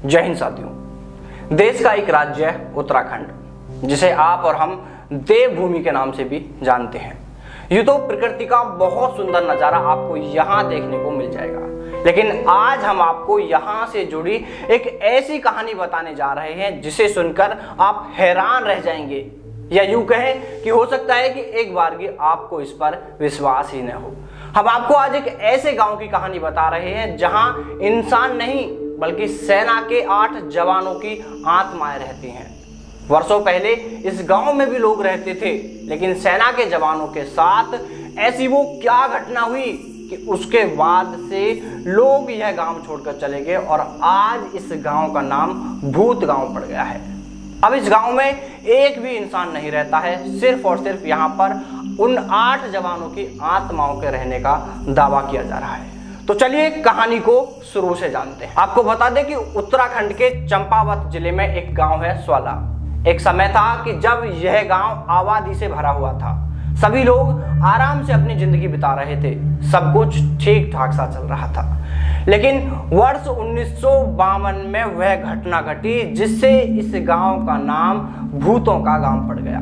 जय हिंद साथियों। देश का एक राज्य है उत्तराखंड, जिसे आप और हम देवभूमि के नाम से भी जानते हैं। यूं तो प्रकृति का बहुत सुंदर नज़ारा आपको यहाँ देखने को मिल जाएगा, लेकिन आज हम आपको यहाँ से जुड़ी एक ऐसी कहानी बताने जा रहे हैं जिसे सुनकर आप हैरान रह जाएंगे, या यूं कहें कि हो सकता है कि एक बार भी आपको इस पर विश्वास ही न हो। हम आपको आज एक ऐसे गांव की कहानी बता रहे हैं जहां इंसान नहीं बल्कि सेना के 8 जवानों की आत्माएं रहती हैं। वर्षों पहले इस गांव में भी लोग रहते थे, लेकिन सेना के जवानों के साथ ऐसी वो क्या घटना हुई कि उसके बाद से लोग यह गांव छोड़कर चले गए और आज इस गांव का नाम भूत गांव पड़ गया है। अब इस गांव में एक भी इंसान नहीं रहता है, सिर्फ और सिर्फ यहाँ पर उन 8 जवानों की आत्माओं के रहने का दावा किया जा रहा है। तो चलिए कहानी को शुरू से जानते हैं। आपको बता दें कि उत्तराखंड के चंपावत जिले में एक गांव है स्वाला। एक समय था कि जब यह गांव आबादी से भरा हुआ था, सभी लोग आराम से अपनी जिंदगी बिता रहे थे, सब कुछ ठीक ठाक सा चल रहा था। लेकिन वर्ष 1952 में वह घटना घटी जिससे इस गांव का नाम भूतों का गांव पड़ गया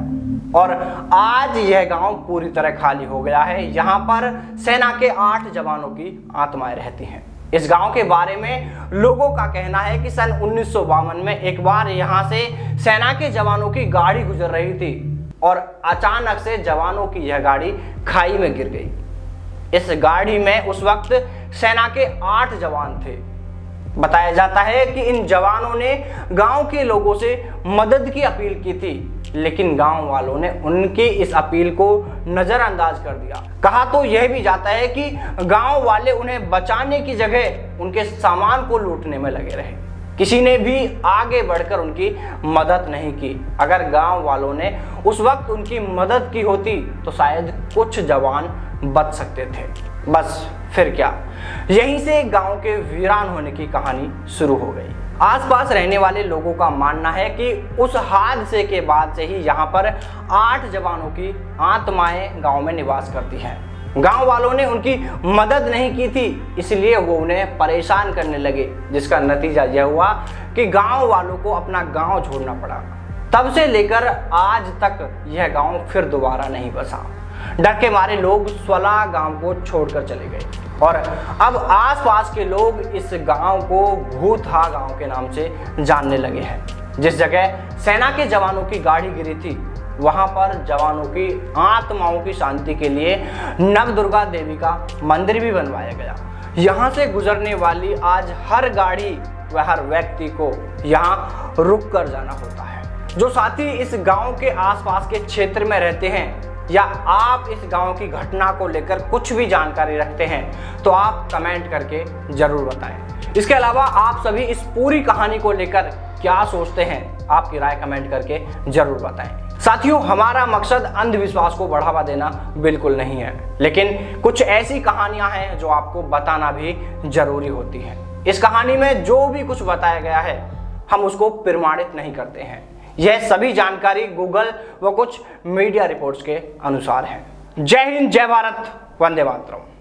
और आज यह गांव पूरी तरह खाली हो गया है। यहाँ पर सेना के 8 जवानों की आत्माएं रहती हैं। इस गांव के बारे में लोगों का कहना है कि सन 1952 में एक बार यहाँ से सेना के जवानों की गाड़ी गुजर रही थी और अचानक से जवानों की यह गाड़ी खाई में गिर गई। इस गाड़ी में उस वक्त सेना के 8 जवान थे। बताया जाता है कि इन जवानों ने गांव के लोगों से मदद की अपील की थी, लेकिन गांव वालों ने उनकी इस अपील को नजरअंदाज कर दिया। कहा तो यह भी जाता है कि गांव वाले उन्हें बचाने की जगह उनके सामान को लूटने में लगे रहे। किसी ने भी आगे बढ़कर उनकी मदद नहीं की। अगर गांव वालों ने उस वक्त उनकी मदद की होती तो शायद कुछ जवान बच सकते थे। बस फिर क्या, यहीं से गांव के वीरान होने की कहानी शुरू हो गई। आसपास रहने वाले लोगों का मानना है कि उस हादसे के बाद से ही यहाँ पर 8 जवानों की आत्माएं गांव में निवास करती हैं। गांव वालों ने उनकी मदद नहीं की थी, इसलिए वो उन्हें परेशान करने लगे, जिसका नतीजा यह हुआ कि गांव वालों को अपना गांव छोड़ना पड़ा। तब से लेकर आज तक यह गांव फिर दोबारा नहीं बसा। डर के मारे लोग स्वाला गांव को छोड़कर चले गए और अब आसपास के लोग इस गांव को भूतहा गांव के नाम से जानने लगे हैं। जिस जगह सेना के जवानों की गाड़ी गिरी थी, वहां पर जवानों की आत्माओं की शांति के लिए नवदुर्गा देवी का मंदिर भी बनवाया गया। यहां से गुजरने वाली आज हर गाड़ी व हर व्यक्ति को यहां रुक कर जाना होता है। जो साथी इस गांव के आसपास के क्षेत्र में रहते हैं या आप इस गांव की घटना को लेकर कुछ भी जानकारी रखते हैं तो आप कमेंट करके जरूर बताएं। इसके अलावा आप सभी इस पूरी कहानी को लेकर क्या सोचते हैं, आपकी राय कमेंट करके जरूर बताएं। साथियों, हमारा मकसद अंधविश्वास को बढ़ावा देना बिल्कुल नहीं है, लेकिन कुछ ऐसी कहानियां हैं जो आपको बताना भी जरूरी होती है। इस कहानी में जो भी कुछ बताया गया है हम उसको प्रमाणित नहीं करते हैं। यह सभी जानकारी गूगल व कुछ मीडिया रिपोर्ट्स के अनुसार है। जय हिंद, जय भारत, वंदे मातरम।